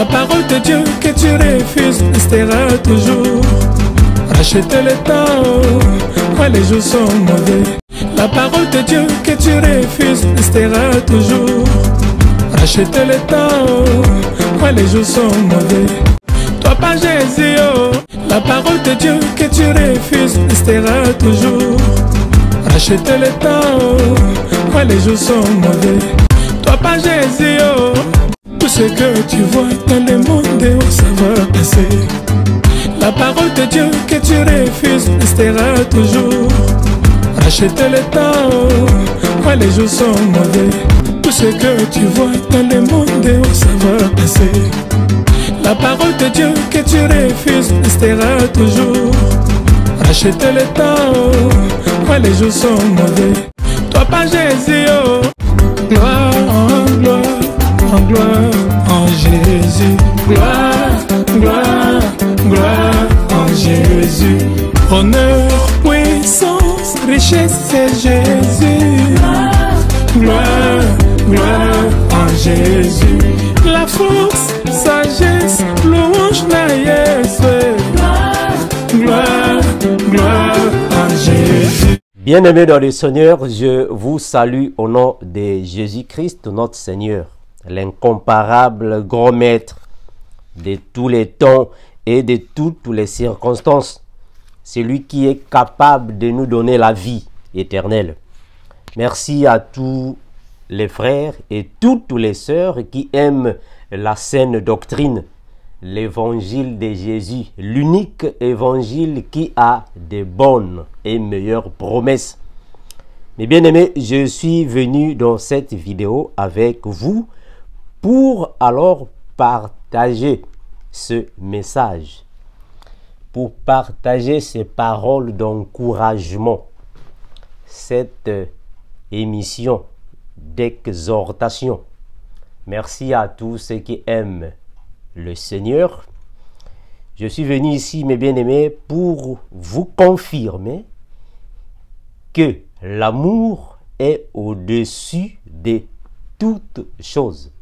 La parole de Dieu que tu refuses restera toujours. Racheter le temps, quand les jours sont mauvais. La parole de Dieu que tu refuses restera toujours. Racheter le temps, quand les jours sont mauvais. Toi pas Jésus, oh. La parole de Dieu que tu refuses restera toujours. Racheter le temps, quand les jours sont mauvais. Toi pas Jésus, oh. Tout ce que tu vois dans le monde, oh, ça va passer. La parole de Dieu que tu refuses restera toujours. Racheter le temps, quand les jours sont mauvais. Tout ce que tu vois dans le monde, oh, ça va passer. La parole de Dieu que tu refuses restera toujours. Racheter le temps, quand les jours sont mauvais. Toi pas Jésus, oh. Gloire en gloire, en gloire en Jésus. Gloire, gloire, gloire en Jésus. Honneur, puissance, richesse, c'est Jésus. Gloire, gloire en Jésus. La force, sagesse, louange, naïs. Gloire, gloire en Jésus. Bien-aimés dans le Seigneur, je vous salue au nom de Jésus-Christ, notre Seigneur, l'incomparable grand maître de tous les temps et de toutes les circonstances. C'est lui qui est capable de nous donner la vie éternelle. Merci à tous les frères et toutes les sœurs qui aiment la saine doctrine, l'évangile de Jésus, l'unique évangile qui a de bonnes et meilleures promesses. Mes bien-aimés, je suis venu dans cette vidéo avec vous pour alors partager ce message, pour partager ces paroles d'encouragement, cette émission d'exhortation. Merci à tous ceux qui aiment le Seigneur. Je suis venu ici, mes bien-aimés, pour vous confirmer que l'amour est au-dessus de toutes choses.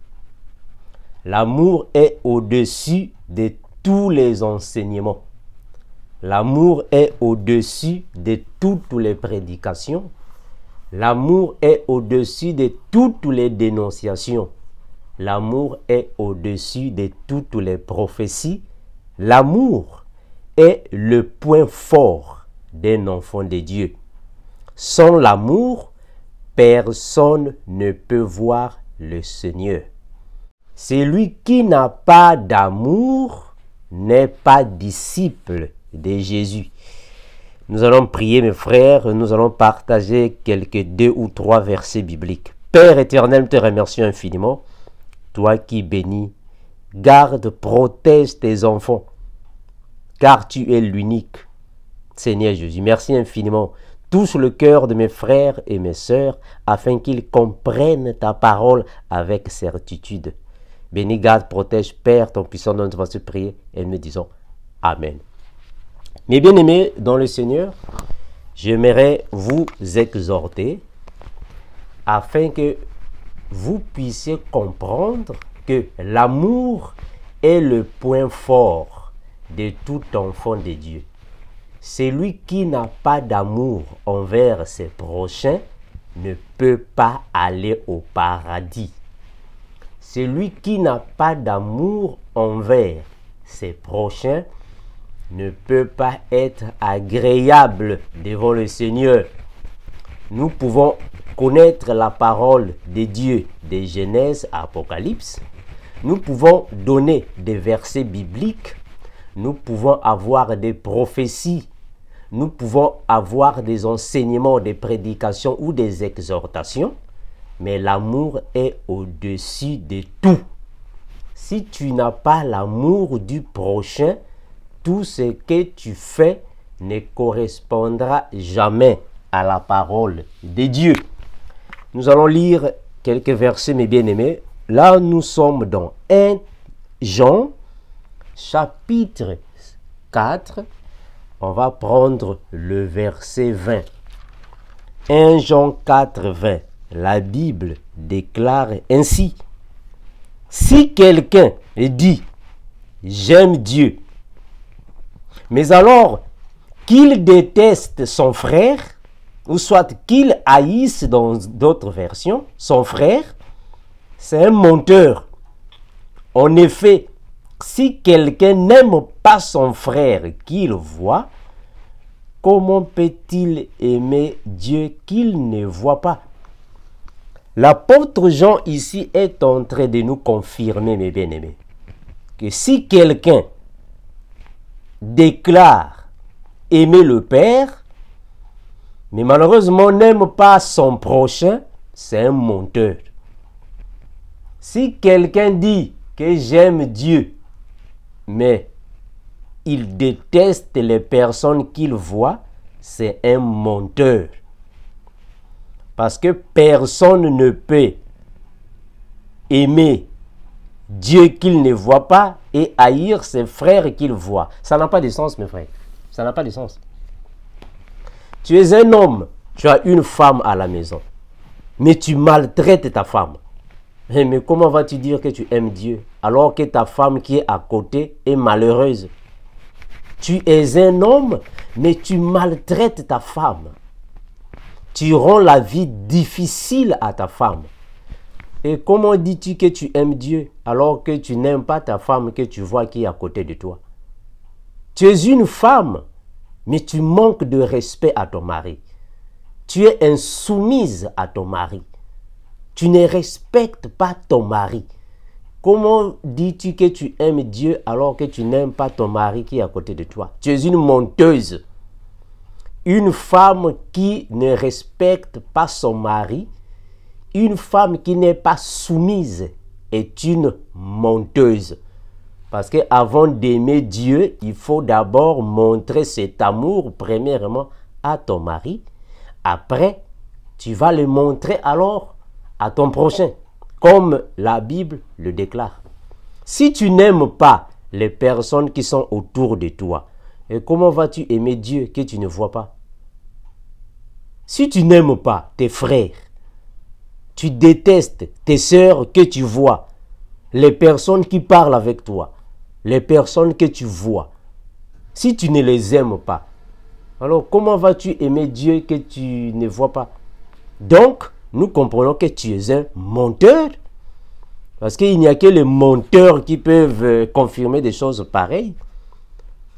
L'amour est au-dessus de tous les enseignements. L'amour est au-dessus de toutes les prédications. L'amour est au-dessus de toutes les dénonciations. L'amour est au-dessus de toutes les prophéties. L'amour est le point fort d'un enfant de Dieu. Sans l'amour, personne ne peut voir le Seigneur. Celui qui n'a pas d'amour n'est pas disciple de Jésus. Nous allons prier, mes frères, nous allons partager quelques 2 ou 3 versets bibliques. Père éternel, nous te remercions infiniment. Toi qui bénis, garde, protège tes enfants, car tu es l'unique. Seigneur Jésus, merci infiniment. Touche le cœur de mes frères et mes sœurs, afin qu'ils comprennent ta parole avec certitude. Bénis, garde, protège, Père, ton puissant nom, nous allons se prier, et nous disons Amen. Mes bien-aimés dans le Seigneur, j'aimerais vous exhorter, afin que vous puissiez comprendre que l'amour est le point fort de tout enfant de Dieu. Celui qui n'a pas d'amour envers ses prochains ne peut pas aller au paradis. Celui qui n'a pas d'amour envers ses prochains ne peut pas être agréable devant le Seigneur. Nous pouvons connaître la parole de Dieu de Genèse à Apocalypse. Nous pouvons donner des versets bibliques. Nous pouvons avoir des prophéties. Nous pouvons avoir des enseignements, des prédications ou des exhortations. Mais l'amour est au-dessus de tout. Si tu n'as pas l'amour du prochain, tout ce que tu fais ne correspondra jamais à la parole de Dieu. Nous allons lire quelques versets, mes bien-aimés. Là, nous sommes dans 1 Jean, chapitre 4. On va prendre le verset 20. 1 Jean 4, 20. La Bible déclare ainsi. Si quelqu'un dit j'aime Dieu. Mais alors, qu'il déteste son frère, ou soit qu'il haïsse dans d'autres versions, son frère, c'est un menteur. En effet, si quelqu'un n'aime pas son frère qu'il voit, comment peut-il aimer Dieu qu'il ne voit pas? L'apôtre Jean ici est en train de nous confirmer, mes bien-aimés, que si quelqu'un déclare aimer le Père, mais malheureusement n'aime pas son prochain, c'est un menteur. Si quelqu'un dit que j'aime Dieu, mais il déteste les personnes qu'il voit, c'est un menteur. Parce que personne ne peut aimer Dieu qu'il ne voit pas et haïr ses frères qu'il voit. Ça n'a pas de sens, mes frères. Ça n'a pas de sens. Tu es un homme, tu as une femme à la maison, mais tu maltraites ta femme. Mais comment vas-tu dire que tu aimes Dieu alors que ta femme qui est à côté est malheureuse? Tu es un homme, mais tu maltraites ta femme. Tu rends la vie difficile à ta femme. Et comment dis-tu que tu aimes Dieu alors que tu n'aimes pas ta femme que tu vois qui est à côté de toi? Tu es une femme, mais tu manques de respect à ton mari. Tu es insoumise à ton mari. Tu ne respectes pas ton mari. Comment dis-tu que tu aimes Dieu alors que tu n'aimes pas ton mari qui est à côté de toi? Tu es une menteuse. Une femme qui ne respecte pas son mari, une femme qui n'est pas soumise est une menteuse. Parce qu'avant d'aimer Dieu, il faut d'abord montrer cet amour premièrement à ton mari. Après, tu vas le montrer alors à ton prochain, comme la Bible le déclare. Si tu n'aimes pas les personnes qui sont autour de toi, et comment vas-tu aimer Dieu que tu ne vois pas? Si tu n'aimes pas tes frères, tu détestes tes sœurs que tu vois, les personnes qui parlent avec toi, les personnes que tu vois, si tu ne les aimes pas, alors comment vas-tu aimer Dieu que tu ne vois pas? Donc, nous comprenons que tu es un menteur. Parce qu'il n'y a que les menteurs qui peuvent confirmer des choses pareilles.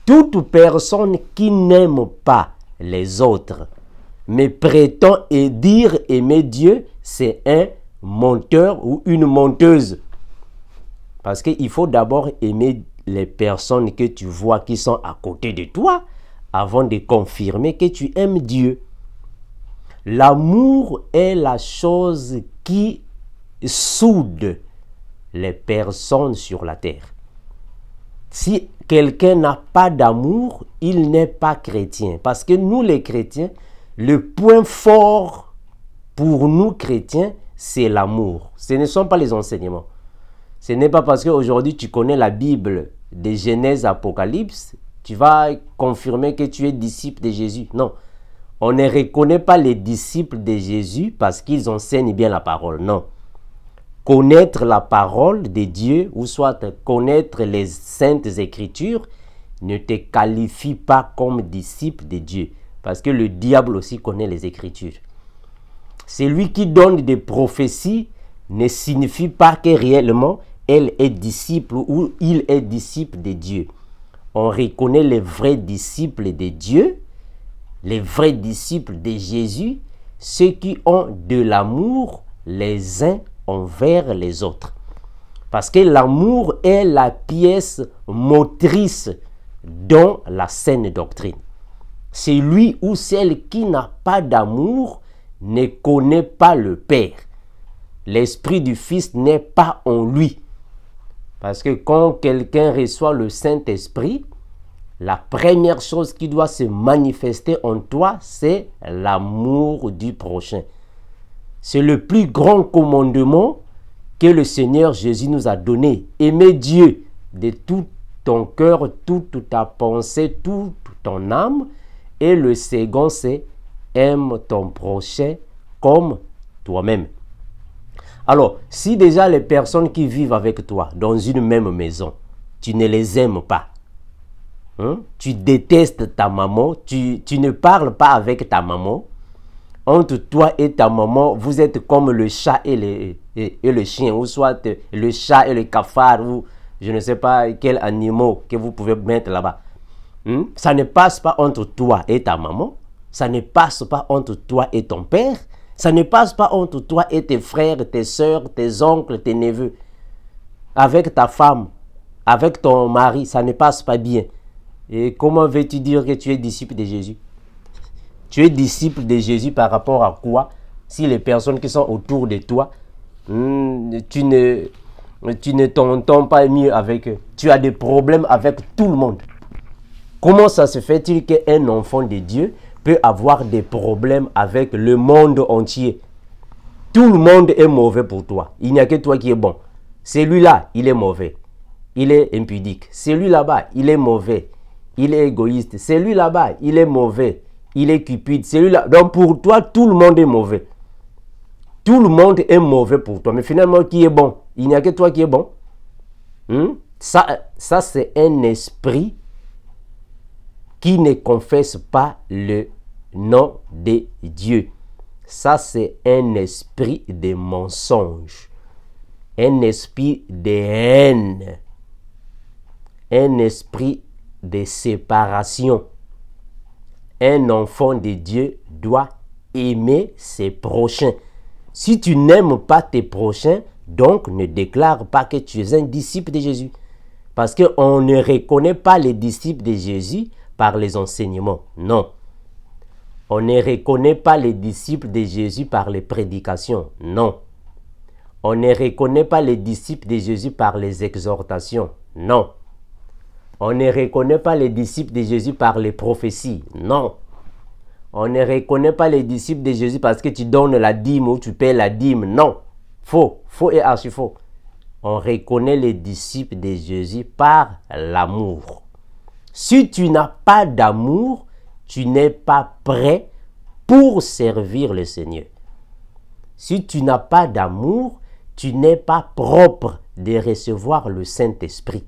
Toute personne qui n'aime pas les autres, mais prétend et dire aimer Dieu, c'est un menteur ou une menteuse. Parce qu'il faut d'abord aimer les personnes que tu vois qui sont à côté de toi avant de confirmer que tu aimes Dieu. L'amour est la chose qui soude les personnes sur la terre. Si quelqu'un n'a pas d'amour, il n'est pas chrétien. Parce que nous les chrétiens, le point fort pour nous chrétiens, c'est l'amour. Ce ne sont pas les enseignements. Ce n'est pas parce qu'aujourd'hui tu connais la Bible de Genèse, Apocalypse, tu vas confirmer que tu es disciple de Jésus. Non. On ne reconnaît pas les disciples de Jésus parce qu'ils enseignent bien la parole. Non. Connaître la parole de Dieu, ou soit connaître les saintes écritures, ne te qualifie pas comme disciple de Dieu. Parce que le diable aussi connaît les écritures. Celui qui donne des prophéties ne signifie pas que réellement elle est disciple ou il est disciple de Dieu. On reconnaît les vrais disciples de Dieu, les vrais disciples de Jésus, ceux qui ont de l'amour les uns envers les autres. Parce que l'amour est la pièce motrice dans la saine doctrine. Celui ou celle qui n'a pas d'amour ne connaît pas le Père. L'Esprit du Fils n'est pas en lui. Parce que quand quelqu'un reçoit le Saint-Esprit, la première chose qui doit se manifester en toi, c'est l'amour du prochain. C'est le plus grand commandement que le Seigneur Jésus nous a donné. Aimer Dieu de tout ton cœur, toute ta pensée, toute ton âme. Et le second, c'est aime ton prochain comme toi-même. Alors, si déjà les personnes qui vivent avec toi dans une même maison, tu ne les aimes pas. Hein? Tu détestes ta maman, tu ne parles pas avec ta maman. Entre toi et ta maman, vous êtes comme le chat et le chien, ou soit le chat et le cafard, ou je ne sais pas quel animal que vous pouvez mettre là-bas. Ça ne passe pas entre toi et ta maman, ça ne passe pas entre toi et ton père, ça ne passe pas entre toi et tes frères, tes soeurs, tes oncles, tes neveux. Avec ta femme, avec ton mari, ça ne passe pas bien. Et comment veux-tu dire que tu es disciple de Jésus? Tu es disciple de Jésus par rapport à quoi? Si les personnes qui sont autour de toi, tu ne t'entends pas mieux avec eux. Tu as des problèmes avec tout le monde. Comment ça se fait-il qu'un enfant de Dieu peut avoir des problèmes avec le monde entier? Tout le monde est mauvais pour toi. Il n'y a que toi qui es bon. Celui-là, il est mauvais. Il est impudique. Celui là-bas, il est mauvais. Il est égoïste. Celui là-bas, il est mauvais. Il est cupide. Celui-là. Donc pour toi, tout le monde est mauvais. Tout le monde est mauvais pour toi. Mais finalement, qui est bon? Il n'y a que toi qui es bon. Ça c'est un esprit qui ne confesse pas le nom de Dieu. Ça, c'est un esprit de mensonge. Un esprit de haine. Un esprit de séparation. Un enfant de Dieu doit aimer ses prochains. Si tu n'aimes pas tes prochains, donc ne déclare pas que tu es un disciple de Jésus. Parce qu'on ne reconnaît pas les disciples de Jésus par les enseignements. Non. On ne reconnaît pas les disciples de Jésus par les prédications. Non. On ne reconnaît pas les disciples de Jésus par les exhortations. Non. On ne reconnaît pas les disciples de Jésus par les prophéties. Non. On ne reconnaît pas les disciples de Jésus parce que tu donnes la dîme ou tu paies la dîme. Non. Faux. Faux et archi faux. On reconnaît les disciples de Jésus par l'amour. Si tu n'as pas d'amour, tu n'es pas prêt pour servir le Seigneur. Si tu n'as pas d'amour, tu n'es pas propre de recevoir le Saint-Esprit.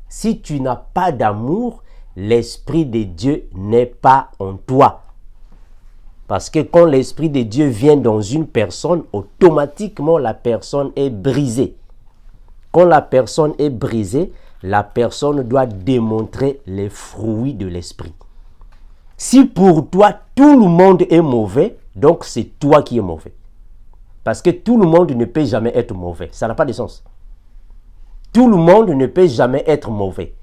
Si tu n'as pas d'amour, l'Esprit de Dieu n'est pas en toi. Parce que quand l'Esprit de Dieu vient dans une personne, automatiquement la personne est brisée. Quand la personne est brisée, la personne doit démontrer les fruits de l'Esprit. Si pour toi tout le monde est mauvais, donc c'est toi qui es mauvais. Parce que tout le monde ne peut jamais être mauvais. Ça n'a pas de sens. Tout le monde ne peut jamais être mauvais.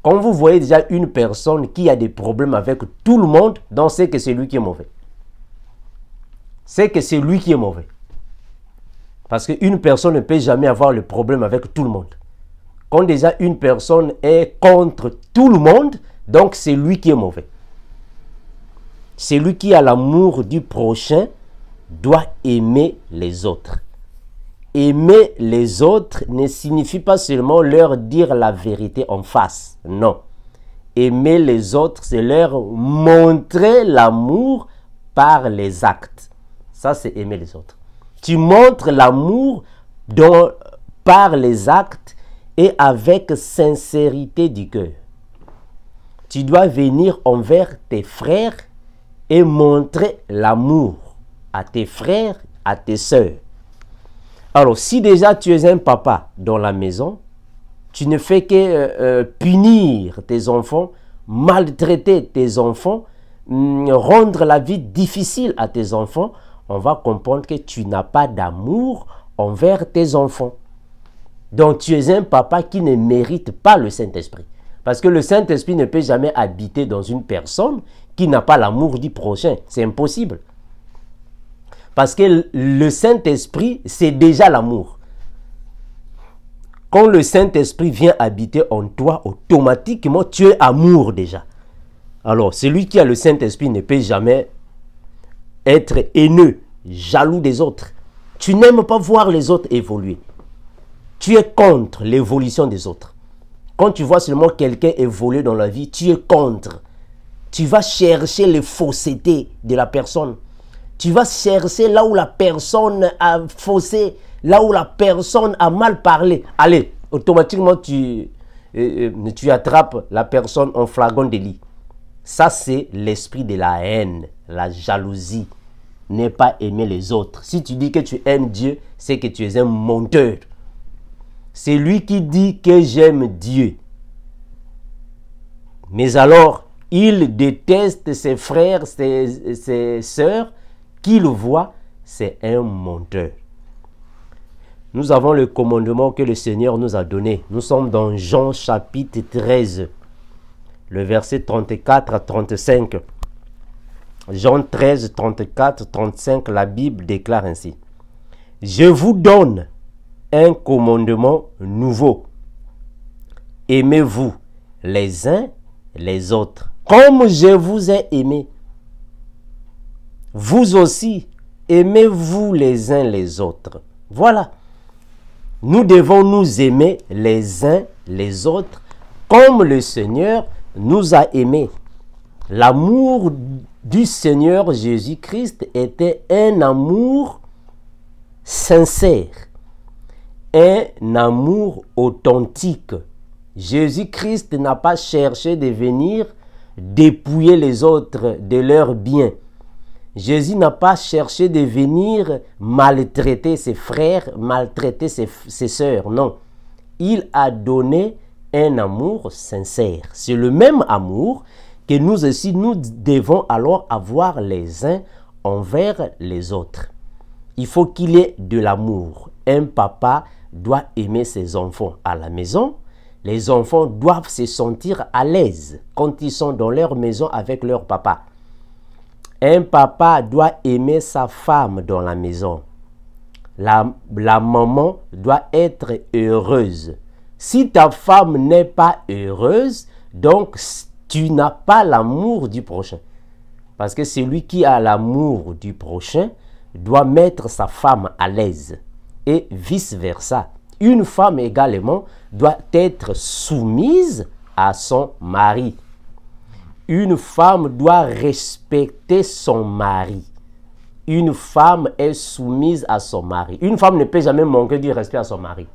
Quand vous voyez déjà une personne qui a des problèmes avec tout le monde, donc c'est que c'est lui qui est mauvais. C'est que c'est lui qui est mauvais. Parce qu'une personne ne peut jamais avoir le problème avec tout le monde. Quand déjà une personne est contre tout le monde, donc c'est lui qui est mauvais. Celui qui a l'amour du prochain doit aimer les autres. Aimer les autres ne signifie pas seulement leur dire la vérité en face. Non. Aimer les autres, c'est leur montrer l'amour par les actes. Ça, c'est aimer les autres. Tu montres l'amour par les actes et avec sincérité du cœur. Tu dois venir envers tes frères et montrer l'amour à tes frères, à tes sœurs. Alors, si déjà tu es un papa dans la maison, tu ne fais que punir tes enfants, maltraiter tes enfants, rendre la vie difficile à tes enfants, on va comprendre que tu n'as pas d'amour envers tes enfants. Donc, tu es un papa qui ne mérite pas le Saint-Esprit. Parce que le Saint-Esprit ne peut jamais habiter dans une personne qui n'a pas l'amour du prochain. C'est impossible. Parce que le Saint-Esprit, c'est déjà l'amour. Quand le Saint-Esprit vient habiter en toi, automatiquement, tu es amour déjà. Alors, celui qui a le Saint-Esprit ne peut jamais être haineux, jaloux des autres. Tu n'aimes pas voir les autres évoluer. Tu es contre l'évolution des autres. Quand tu vois seulement quelqu'un évoluer dans la vie, tu es contre. Tu vas chercher les faussetés de la personne. Tu vas chercher là où la personne a faussé, là où la personne a mal parlé. Allez, automatiquement, tu tu attrapes la personne en flagrant délit. Ça, c'est l'esprit de la haine, la jalousie. Ne pas aimer les autres. Si tu dis que tu aimes Dieu, c'est que tu es un menteur. C'est lui qui dit que j'aime Dieu. Mais alors, il déteste ses frères, ses sœurs, qui le voient, c'est un menteur. Nous avons le commandement que le Seigneur nous a donné. Nous sommes dans Jean chapitre 13, le verset 34 à 35. Jean 13, 34, 35, la Bible déclare ainsi. « Je vous donne un commandement nouveau. Aimez-vous les uns les autres, comme je vous ai aimé. Vous aussi, aimez-vous les uns les autres. » Voilà. Nous devons nous aimer les uns les autres comme le Seigneur nous a aimés. L'amour du Seigneur Jésus-Christ était un amour sincère, un amour authentique. Jésus-Christ n'a pas cherché de venir dépouiller les autres de leurs biens. Jésus n'a pas cherché de venir maltraiter ses frères, maltraiter ses sœurs. Non, il a donné un amour sincère. C'est le même amour que nous aussi, nous devons alors avoir les uns envers les autres. Il faut qu'il y ait de l'amour. Un papa doit aimer ses enfants à la maison. Les enfants doivent se sentir à l'aise quand ils sont dans leur maison avec leur papa. Un papa doit aimer sa femme dans la maison. La maman doit être heureuse. Si ta femme n'est pas heureuse, donc tu n'as pas l'amour du prochain. Parce que celui qui a l'amour du prochain doit mettre sa femme à l'aise. Et vice-versa. Une femme également doit être soumise à son mari. Une femme doit respecter son mari. Une femme est soumise à son mari. Une femme ne peut jamais manquer du respect à son mari.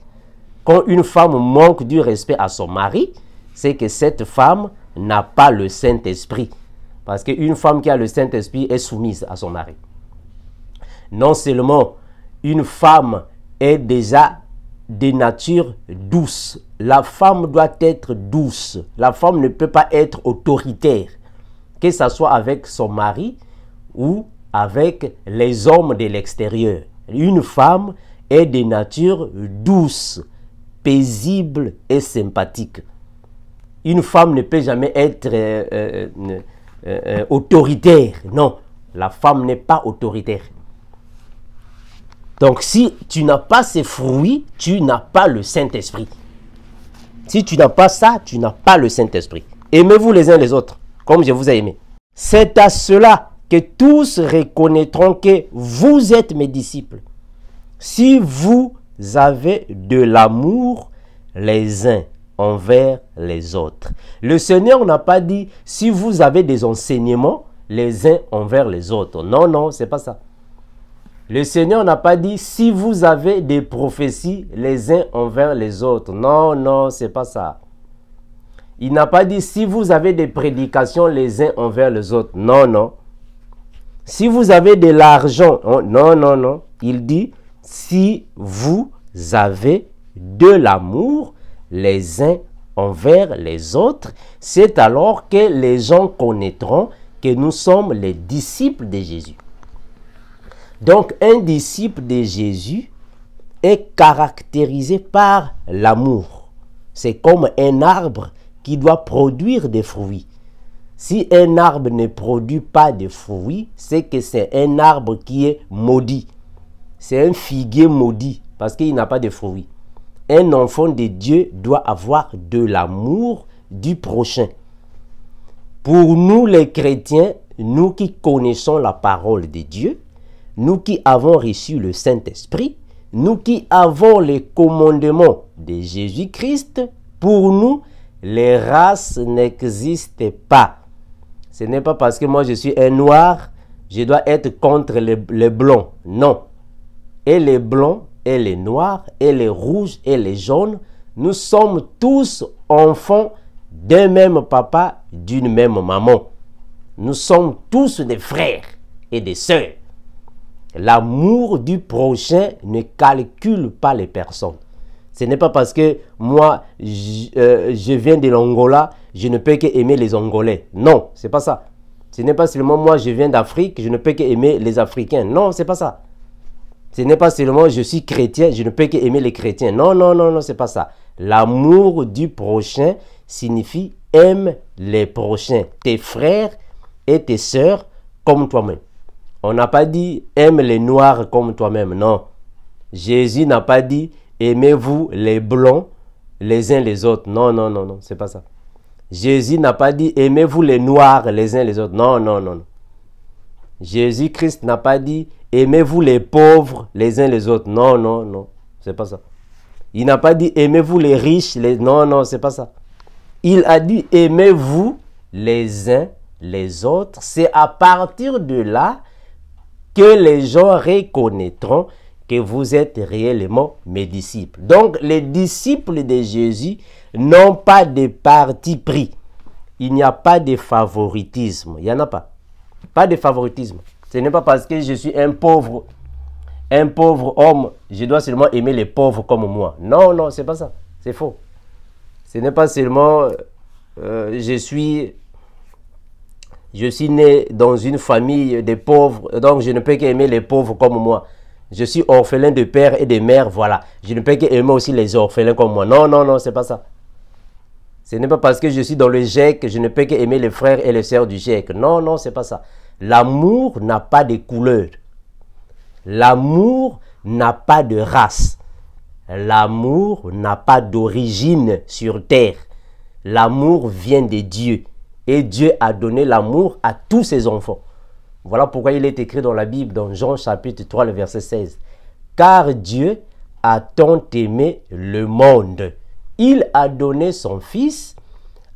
Quand une femme manque du respect à son mari, c'est que cette femme n'a pas le Saint-Esprit. Parce qu'une femme qui a le Saint-Esprit est soumise à son mari. Non seulement une femme est déjà de nature douce. La femme doit être douce. La femme ne peut pas être autoritaire. Que ce soit avec son mari ou avec les hommes de l'extérieur. Une femme est de nature douce, paisible et sympathique. Une femme ne peut jamais être autoritaire. Non, la femme n'est pas autoritaire. Donc, si tu n'as pas ces fruits, tu n'as pas le Saint-Esprit. Si tu n'as pas ça, tu n'as pas le Saint-Esprit. Aimez-vous les uns les autres, comme je vous ai aimé. C'est à cela que tous reconnaîtront que vous êtes mes disciples. Si vous avez de l'amour les uns envers les autres. Le Seigneur n'a pas dit si vous avez des enseignements les uns envers les autres. Non, non, c'est pas ça. Le Seigneur n'a pas dit si vous avez des prophéties les uns envers les autres. Non, non, c'est pas ça. Il n'a pas dit si vous avez des prédications les uns envers les autres. Non, non. Si vous avez de l'argent. Non, non, non. Il dit si vous avez de l'amour les uns envers les autres. C'est alors que les gens connaîtront que nous sommes les disciples de Jésus. Donc, un disciple de Jésus est caractérisé par l'amour. C'est comme un arbre qui doit produire des fruits. Si un arbre ne produit pas de fruits, c'est que c'est un arbre qui est maudit. C'est un figuier maudit parce qu'il n'a pas de fruits. Un enfant de Dieu doit avoir de l'amour du prochain. Pour nous les chrétiens, nous qui connaissons la parole de Dieu, nous qui avons reçu le Saint-Esprit, nous qui avons les commandements de Jésus-Christ, pour nous, les races n'existent pas. Ce n'est pas parce que moi je suis un noir, je dois être contre les blancs. Non. Et les blancs, et les noirs, et les rouges, et les jaunes nous sommes tous enfants d'un même papa, d'une même maman. Nous sommes tous des frères et des sœurs. L'amour du prochain ne calcule pas les personnes. Ce n'est pas parce que moi, je viens de l'Angola, je ne peux qu'aimer les Angolais. Non, c'est pas ça. Ce n'est pas seulement moi, je viens d'Afrique, je ne peux qu'aimer les Africains. Non, c'est pas ça. Ce n'est pas seulement je suis chrétien, je ne peux qu'aimer les chrétiens. Non, non, non, non, c'est pas ça. L'amour du prochain signifie aime les prochains, tes frères et tes sœurs comme toi-même. On n'a pas dit aime les noirs comme toi-même, non. Jésus n'a pas dit aimez-vous les blancs les uns les autres. Non, non, non, non, c'est pas ça. Jésus n'a pas dit aimez-vous les noirs les uns les autres. Non, non, non, non. Jésus-Christ n'a pas dit aimez-vous les pauvres les uns les autres. Non, non, non, c'est pas ça. Il n'a pas dit aimez-vous les riches les... Non, non, c'est pas ça. Il a dit aimez-vous les uns les autres. C'est à partir de là que les gens reconnaîtront que vous êtes réellement mes disciples. Donc, les disciples de Jésus n'ont pas de parti pris. Il n'y a pas de favoritisme. Il n'y en a pas. Pas de favoritisme. Ce n'est pas parce que je suis un pauvre homme, je dois seulement aimer les pauvres comme moi. Non, non, c'est pas ça. C'est faux. Ce n'est pas seulement je suis né dans une famille de pauvres, donc je ne peux qu'aimer les pauvres comme moi. Je suis orphelin de père et de mère, voilà. Je ne peux qu'aimer aussi les orphelins comme moi. Non, non, non, c'est pas ça. Ce n'est pas parce que je suis dans le GIEC que je ne peux qu'aimer les frères et les sœurs du GIEC. Non, non, c'est pas ça. L'amour n'a pas de couleur. L'amour n'a pas de race. L'amour n'a pas d'origine sur terre. L'amour vient de Dieu. Et Dieu a donné l'amour à tous ses enfants. Voilà pourquoi il est écrit dans la Bible, dans Jean chapitre 3, le verset 16. Car Dieu a tant aimé le monde. Il a donné son Fils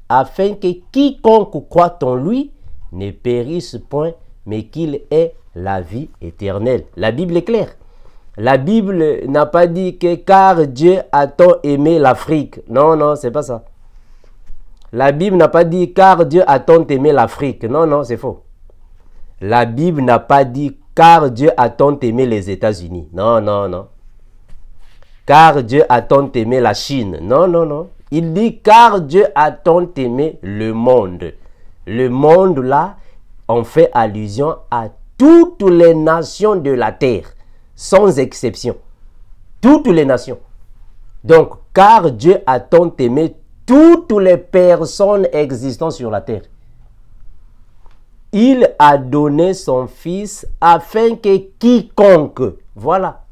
afin que quiconque croit en lui ne périsse point, mais qu'il ait la vie éternelle. La Bible est claire. La Bible n'a pas dit que car Dieu a tant aimé l'Afrique. Non, non, c'est pas ça. La Bible n'a pas dit car Dieu a tant aimé l'Afrique. Non, non, c'est faux. La Bible n'a pas dit car Dieu a tant aimé les États-Unis. Non, non, non. Car Dieu a tant aimé la Chine. Non, non, non. Il dit car Dieu a tant aimé le monde. Le monde là, on fait allusion à toutes les nations de la terre, sans exception. Toutes les nations. Donc, car Dieu a tant aimé toutes les personnes existant sur la terre. Il a donné son Fils afin que quiconque, voilà.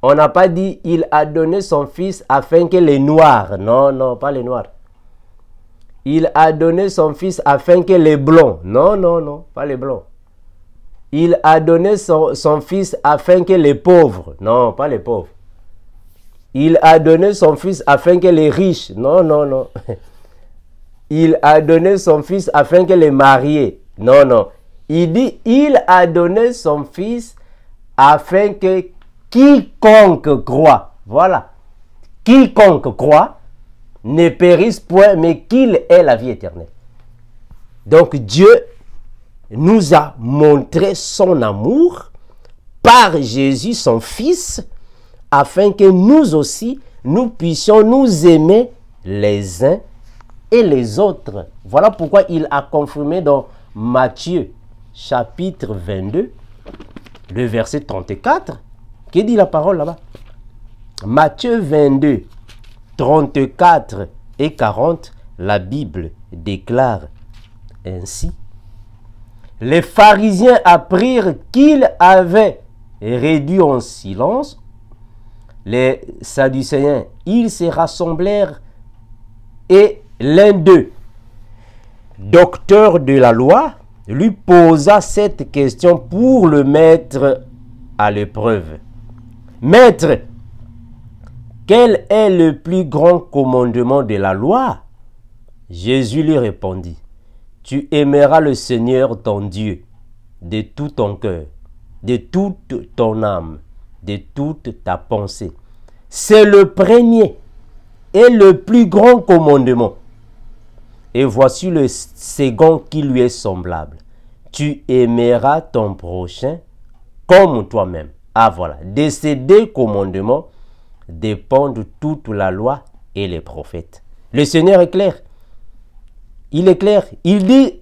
On n'a pas dit il a donné son Fils afin que les Noirs, non, non, pas les Noirs. Il a donné son Fils afin que les Blancs, non, non, non, pas les Blancs. Il a donné son Fils afin que les pauvres, non, pas les pauvres. Il a donné son Fils afin que les riches, non, non, non. Il a donné son Fils afin que les mariés, non, non. Il dit, il a donné son Fils afin que quiconque croit, voilà, quiconque croit, ne périsse point, mais qu'il ait la vie éternelle. Donc Dieu nous a montré son amour par Jésus, son Fils, afin que nous aussi, nous puissions nous aimer les uns et les autres. Voilà pourquoi il a confirmé dans Matthieu chapitre 22, le verset 34. Que dit la parole là-bas? Matthieu 22, 34 et 40, la Bible déclare ainsi. Les pharisiens apprirent qu'il avait réduit en silence les Sadducéens. Ils se rassemblèrent et l'un d'eux, docteur de la loi, lui posa cette question pour le mettre à l'épreuve. Maître, quel est le plus grand commandement de la loi? Jésus lui répondit, tu aimeras le Seigneur ton Dieu de tout ton cœur, de toute ton âme, de toute ta pensée. C'est le premier est le plus grand commandement. Et voici le second qui lui est semblable. Tu aimeras ton prochain comme toi-même. Ah voilà, de ces deux commandements dépendent toute la loi et les prophètes. Le Seigneur est clair. Il est clair. Il dit,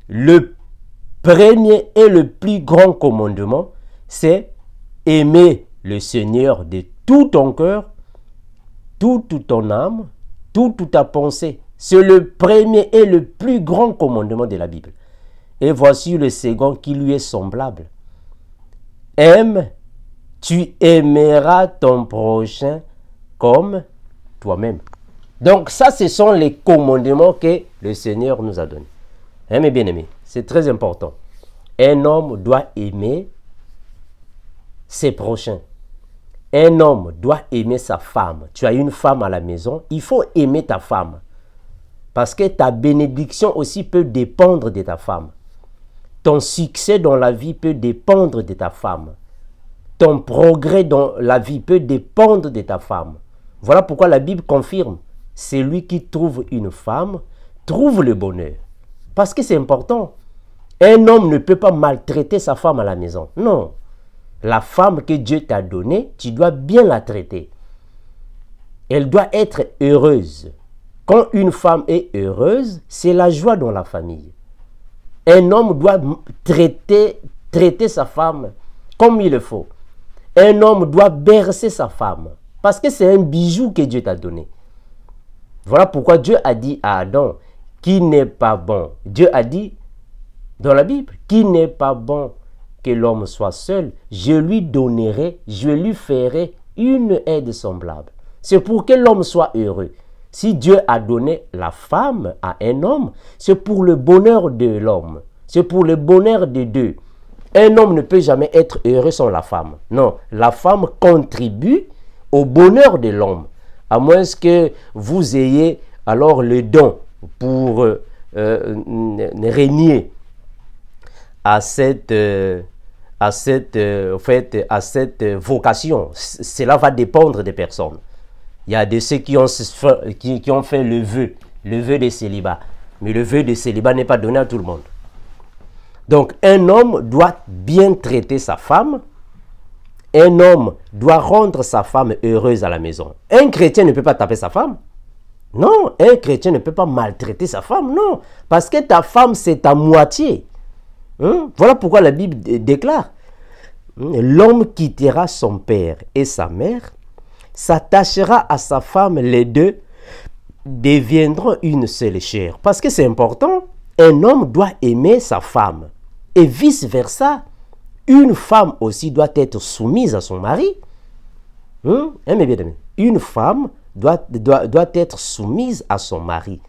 le premier et le plus grand commandement, c'est aimer le Seigneur de tout ton cœur, toute ton âme, toute ta pensée. C'est le premier et le plus grand commandement de la Bible. Et voici le second qui lui est semblable. Aime, tu aimeras ton prochain comme toi-même. Donc ça, ce sont les commandements que le Seigneur nous a donnés. Hein, mes bien-aimés, c'est très important. Un homme doit aimer ses prochains. Un homme doit aimer sa femme. Tu as une femme à la maison, il faut aimer ta femme. Parce que ta bénédiction aussi peut dépendre de ta femme. Ton succès dans la vie peut dépendre de ta femme. Ton progrès dans la vie peut dépendre de ta femme. Voilà pourquoi la Bible confirme. Celui qui trouve une femme trouve le bonheur. Parce que c'est important. Un homme ne peut pas maltraiter sa femme à la maison. Non. La femme que Dieu t'a donnée, tu dois bien la traiter. Elle doit être heureuse. Quand une femme est heureuse, c'est la joie dans la famille. Un homme doit traiter sa femme comme il le faut. Un homme doit bercer sa femme. Parce que c'est un bijou que Dieu t'a donné. Voilà pourquoi Dieu a dit à Adam, qui n'est pas bon. Dieu a dit dans la Bible, qui n'est pas bon que l'homme soit seul, je lui donnerai, je lui ferai une aide semblable. C'est pour que l'homme soit heureux. Si Dieu a donné la femme à un homme, c'est pour le bonheur de l'homme. C'est pour le bonheur des deux. Un homme ne peut jamais être heureux sans la femme. Non, la femme contribue au bonheur de l'homme. À moins que vous ayez alors le don pour régner à cette vocation. Cela va dépendre des personnes. Il y a de ceux qui ont fait le vœu de célibat. Mais le vœu de célibat n'est pas donné à tout le monde. Donc, un homme doit bien traiter sa femme. Un homme doit rendre sa femme heureuse à la maison. Un chrétien ne peut pas taper sa femme. Non, un chrétien ne peut pas maltraiter sa femme. Non, parce que ta femme, c'est ta moitié. Voilà pourquoi la Bible déclare. L'homme quittera son père et sa mère, s'attachera à sa femme, les deux deviendront une seule chair. Parce que c'est important, un homme doit aimer sa femme. Et vice-versa, une femme aussi doit être soumise à son mari. Une femme doit être soumise à son mari.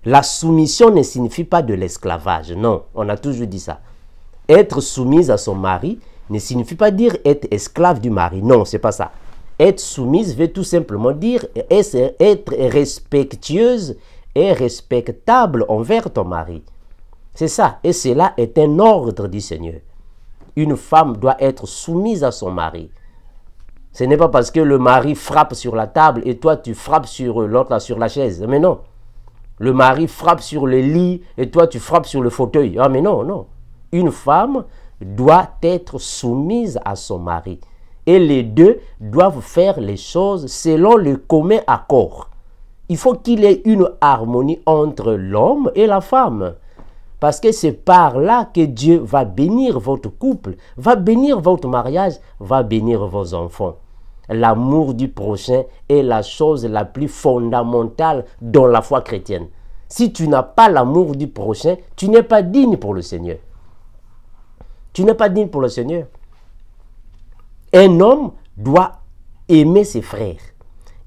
La soumission ne signifie pas de l'esclavage. Non, on a toujours dit ça. Être soumise à son mari ne signifie pas dire être esclave du mari. Non, c'est pas ça. Être soumise veut tout simplement dire être respectueuse et respectable envers ton mari. C'est ça. Et cela est un ordre du Seigneur. Une femme doit être soumise à son mari. Ce n'est pas parce que le mari frappe sur la table et toi tu frappes sur l'autre sur la chaise. Mais non. Le mari frappe sur le lit et toi tu frappes sur le fauteuil. Ah mais non, non. Une femme doit être soumise à son mari. Et les deux doivent faire les choses selon le commun accord. Il faut qu'il y ait une harmonie entre l'homme et la femme. Parce que c'est par là que Dieu va bénir votre couple, va bénir votre mariage, va bénir vos enfants. L'amour du prochain est la chose la plus fondamentale dans la foi chrétienne. Si tu n'as pas l'amour du prochain, tu n'es pas digne pour le Seigneur. Tu n'es pas digne pour le Seigneur. Un homme doit aimer ses frères.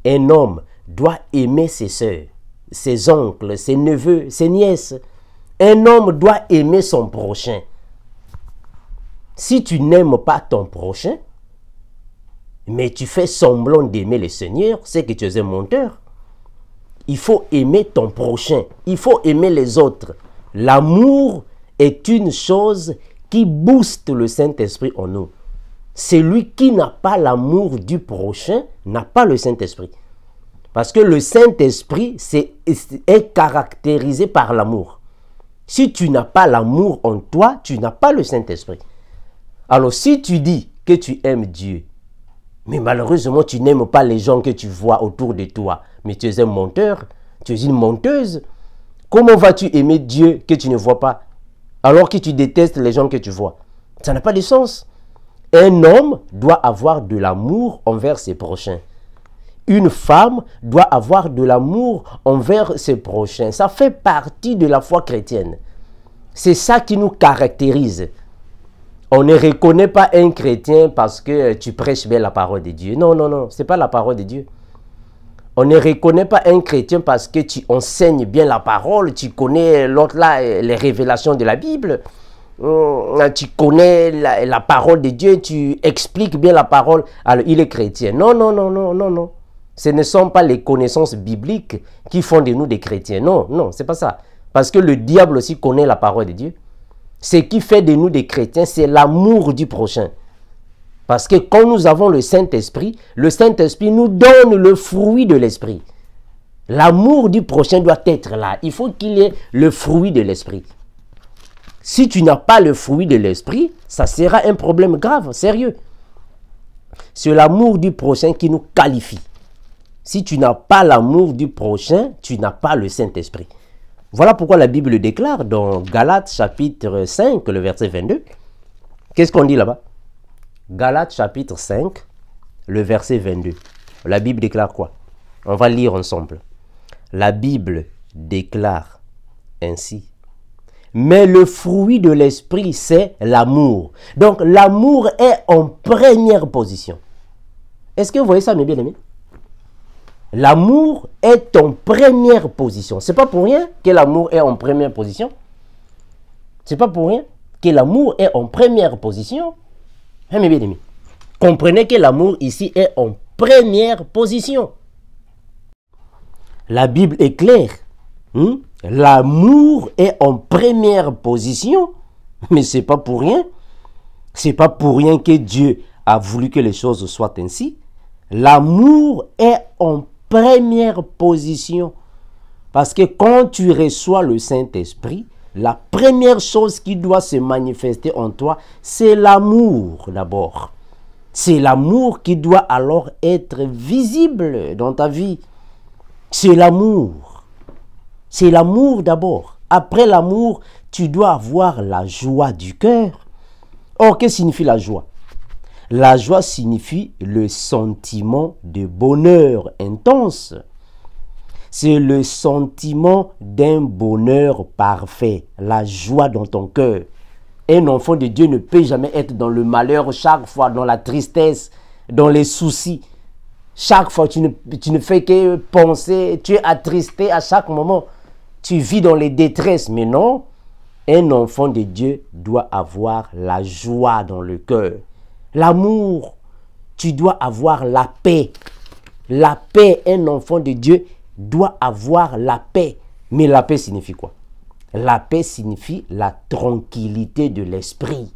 Un homme doit aimer ses soeurs, ses oncles, ses neveux, ses nièces. Un homme doit aimer son prochain. Si tu n'aimes pas ton prochain, mais tu fais semblant d'aimer le Seigneur, c'est que tu es un menteur. Il faut aimer ton prochain. Il faut aimer les autres. L'amour est une chose qui booste le Saint-Esprit en nous. Celui qui n'a pas l'amour du prochain n'a pas le Saint-Esprit. Parce que le Saint-Esprit est caractérisé par l'amour. Si tu n'as pas l'amour en toi, tu n'as pas le Saint-Esprit. Alors si tu dis que tu aimes Dieu, mais malheureusement tu n'aimes pas les gens que tu vois autour de toi, mais tu es un menteur, tu es une menteuse, comment vas-tu aimer Dieu que tu ne vois pas, alors que tu détestes les gens que tu vois? Ça n'a pas de sens. Un homme doit avoir de l'amour envers ses prochains. Une femme doit avoir de l'amour envers ses prochains. Ça fait partie de la foi chrétienne. C'est ça qui nous caractérise. On ne reconnaît pas un chrétien parce que tu prêches bien la parole de Dieu. Non, non, non, ce n'est pas la parole de Dieu. On ne reconnaît pas un chrétien parce que tu enseignes bien la parole, tu connais l'autre là, les révélations de la Bible. Tu connais la parole de Dieu, tu expliques bien la parole, alors il est chrétien. Non, non, non, non, non, non. Ce ne sont pas les connaissances bibliques qui font de nous des chrétiens. Non, non, c'est pas ça. Parce que le diable aussi connaît la parole de Dieu. Ce qui fait de nous des chrétiens, c'est l'amour du prochain. Parce que quand nous avons le Saint-Esprit nous donne le fruit de l'Esprit. L'amour du prochain doit être là. Il faut qu'il y ait le fruit de l'Esprit. Si tu n'as pas le fruit de l'Esprit, ça sera un problème grave, sérieux. C'est l'amour du prochain qui nous qualifie. Si tu n'as pas l'amour du prochain, tu n'as pas le Saint-Esprit. Voilà pourquoi la Bible déclare dans Galates chapitre 5, le verset 22. Qu'est-ce qu'on dit là-bas? Galates chapitre 5, le verset 22. La Bible déclare quoi? On va lire ensemble. La Bible déclare ainsi. Mais le fruit de l'esprit, c'est l'amour. Donc l'amour est en première position. Est-ce que vous voyez ça, mes bien-aimés? L'amour est en première position. Ce n'est pas pour rien que l'amour est en première position. Ce n'est pas pour rien que l'amour est en première position. Hein, mes bien-aimés? Comprenez que l'amour ici est en première position. La Bible est claire. L'amour est en première position. Mais ce n'est pas pour rien. Ce n'est pas pour rien que Dieu a voulu que les choses soient ainsi. L'amour est en première position. Parce que quand tu reçois le Saint-Esprit, la première chose qui doit se manifester en toi, c'est l'amour d'abord. C'est l'amour qui doit alors être visible dans ta vie. C'est l'amour. C'est l'amour d'abord. Après l'amour, tu dois avoir la joie du cœur. Or, que signifie la joie? La joie signifie le sentiment de bonheur intense. C'est le sentiment d'un bonheur parfait, la joie dans ton cœur. Un enfant de Dieu ne peut jamais être dans le malheur chaque fois, dans la tristesse, dans les soucis. Chaque fois, tu ne fais que penser, tu es attristé à chaque moment. Tu vis dans les détresses, mais non. Un enfant de Dieu doit avoir la joie dans le cœur. L'amour, tu dois avoir la paix. La paix, un enfant de Dieu doit avoir la paix. Mais la paix signifie quoi? La paix signifie la tranquillité de l'esprit.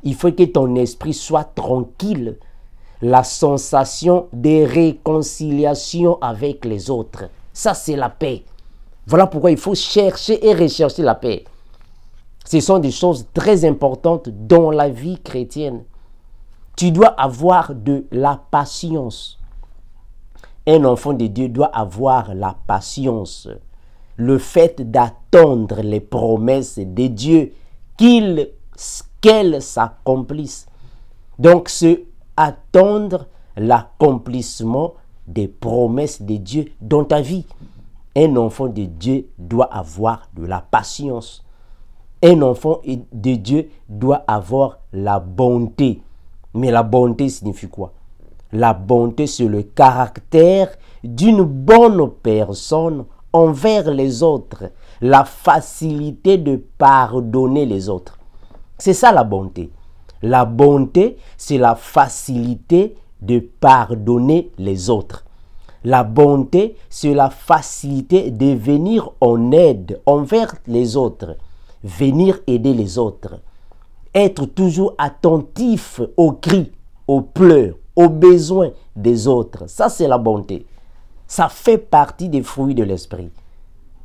Il faut que ton esprit soit tranquille. La sensation de réconciliation avec les autres. Ça, c'est la paix. Voilà pourquoi il faut chercher et rechercher la paix. Ce sont des choses très importantes dans la vie chrétienne. Tu dois avoir de la patience. Un enfant de Dieu doit avoir la patience. Le fait d'attendre les promesses de Dieu, qu'elles s'accomplissent. Donc, attendre l'accomplissement des promesses de Dieu dans ta vie. Un enfant de Dieu doit avoir de la patience. Un enfant de Dieu doit avoir la bonté. Mais la bonté signifie quoi? La bonté, c'est le caractère d'une bonne personne envers les autres. La facilité de pardonner les autres. C'est ça la bonté. La bonté, c'est la facilité de pardonner les autres. La bonté, c'est la facilité de venir en aide envers les autres. Venir aider les autres. Être toujours attentif aux cris, aux pleurs, aux besoins des autres. Ça, c'est la bonté. Ça fait partie des fruits de l'esprit.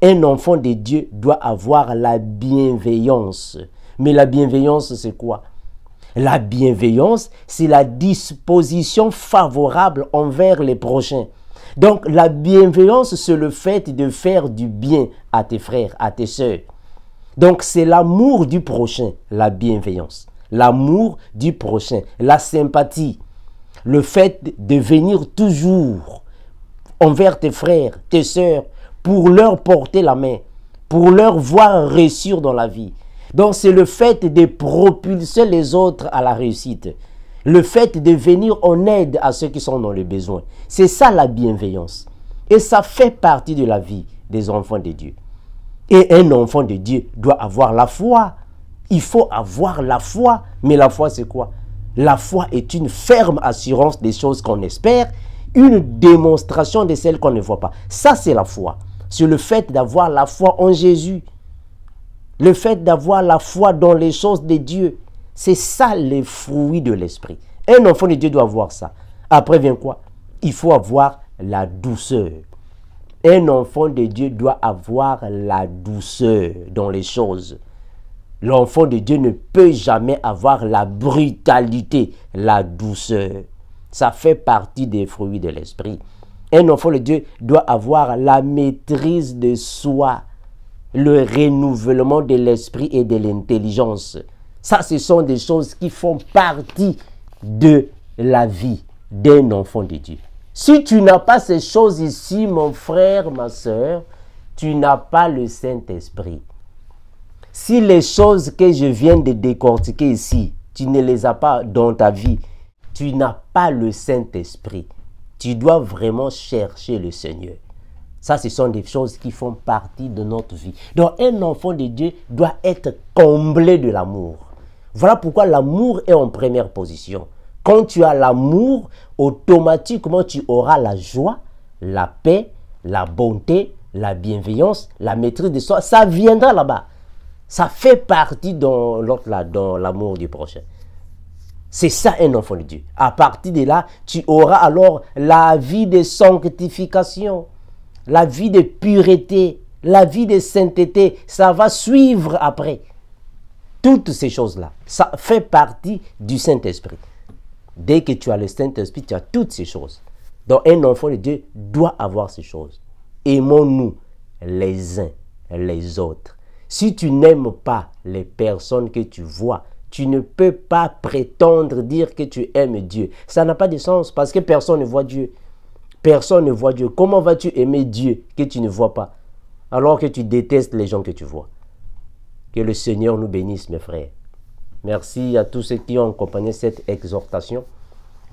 Un enfant de Dieu doit avoir la bienveillance. Mais la bienveillance, c'est quoi? La bienveillance, c'est la disposition favorable envers les prochains. Donc, la bienveillance, c'est le fait de faire du bien à tes frères, à tes sœurs. Donc, c'est l'amour du prochain, la bienveillance. L'amour du prochain, la sympathie. Le fait de venir toujours envers tes frères, tes sœurs, pour leur porter la main, pour leur voir réussir dans la vie. Donc, c'est le fait de propulser les autres à la réussite. Le fait de venir en aide à ceux qui sont dans le besoin. C'est ça la bienveillance. Et ça fait partie de la vie des enfants de Dieu. Et un enfant de Dieu doit avoir la foi. Il faut avoir la foi. Mais la foi, c'est quoi? La foi est une ferme assurance des choses qu'on espère, une démonstration de celles qu'on ne voit pas. Ça, c'est la foi. C'est le fait d'avoir la foi en Jésus. Le fait d'avoir la foi dans les choses de Dieu. C'est ça les fruits de l'esprit. Un enfant de Dieu doit avoir ça. Après vient quoi? Il faut avoir la douceur. Un enfant de Dieu doit avoir la douceur dans les choses. L'enfant de Dieu ne peut jamais avoir la brutalité, la douceur. Ça fait partie des fruits de l'esprit. Un enfant de Dieu doit avoir la maîtrise de soi, le renouvellement de l'esprit et de l'intelligence. Ça, ce sont des choses qui font partie de la vie d'un enfant de Dieu. Si tu n'as pas ces choses ici, mon frère, ma soeur, tu n'as pas le Saint-Esprit. Si les choses que je viens de décortiquer ici, tu ne les as pas dans ta vie, tu n'as pas le Saint-Esprit. Tu dois vraiment chercher le Seigneur. Ça, ce sont des choses qui font partie de notre vie. Donc, un enfant de Dieu doit être comblé de l'amour. Voilà pourquoi l'amour est en première position. Quand tu as l'amour, automatiquement, tu auras la joie, la paix, la bonté, la bienveillance, la maîtrise de soi. Ça viendra là-bas. Ça fait partie dans l'amour du prochain. C'est ça un enfant de Dieu. À partir de là, tu auras alors la vie de sanctification, la vie de pureté, la vie de sainteté. Ça va suivre après. Toutes ces choses-là, ça fait partie du Saint-Esprit. Dès que tu as le Saint-Esprit, tu as toutes ces choses. Donc un enfant de Dieu doit avoir ces choses. Aimons-nous les uns les autres. Si tu n'aimes pas les personnes que tu vois, tu ne peux pas prétendre dire que tu aimes Dieu. Ça n'a pas de sens parce que personne ne voit Dieu. Personne ne voit Dieu. Comment vas-tu aimer Dieu que tu ne vois pas alors que tu détestes les gens que tu vois? Que le Seigneur nous bénisse, mes frères. Merci à tous ceux qui ont accompagné cette exhortation.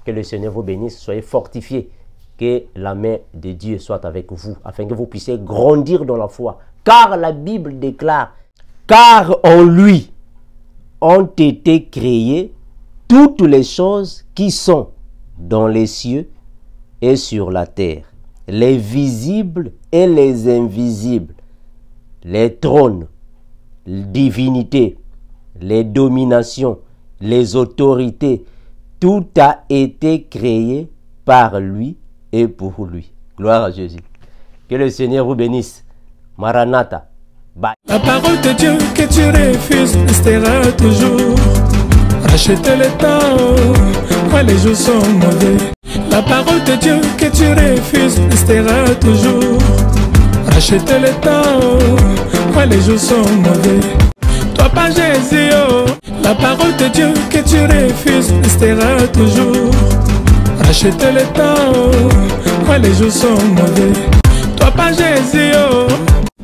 Que le Seigneur vous bénisse. Soyez fortifiés. Que la main de Dieu soit avec vous afin que vous puissiez grandir dans la foi. Car la Bible déclare, car en lui ont été créées toutes les choses qui sont dans les cieux et sur la terre, les visibles et les invisibles, les trônes, les divinités, les dominations, les autorités, tout a été créé par lui et pour lui. Gloire à Jésus. Que le Seigneur vous bénisse. Maranatha. Bye. La parole de Dieu que tu refuses restera toujours. Rachetez le temps, quand les jours sont mauvais. La parole de Dieu que tu refuses restera toujours. Rachetez le temps, quand les jours sont mauvais. Toi pas Jésus, oh. La parole de Dieu que tu refuses restera toujours. Rachetez le temps, quand les jours sont mauvais. Toi pas Jésus, oh.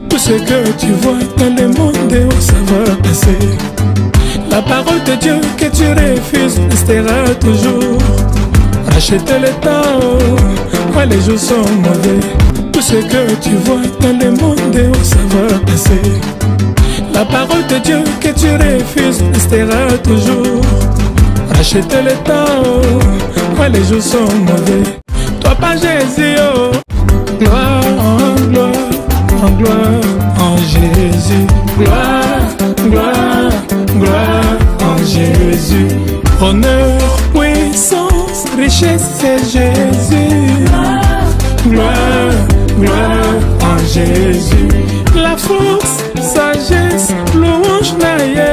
Tout ce que tu vois dans le monde, oh, ça va passer. La parole de Dieu que tu refuses restera toujours. Rachetez le temps, quand les jours sont mauvais. Tout ce que tu vois dans le monde, oh, ça va passer. La parole de Dieu que tu refuses restera toujours. Rachetez le temps, quand les jours sont mauvais. Toi pas Jésus, oh. Gloire en gloire, en gloire en Jésus. Gloire, gloire, gloire en Jésus. Honneur, puissance, richesse, c'est Jésus. Gloire, Jésus, la force, sagesse, louange naïe.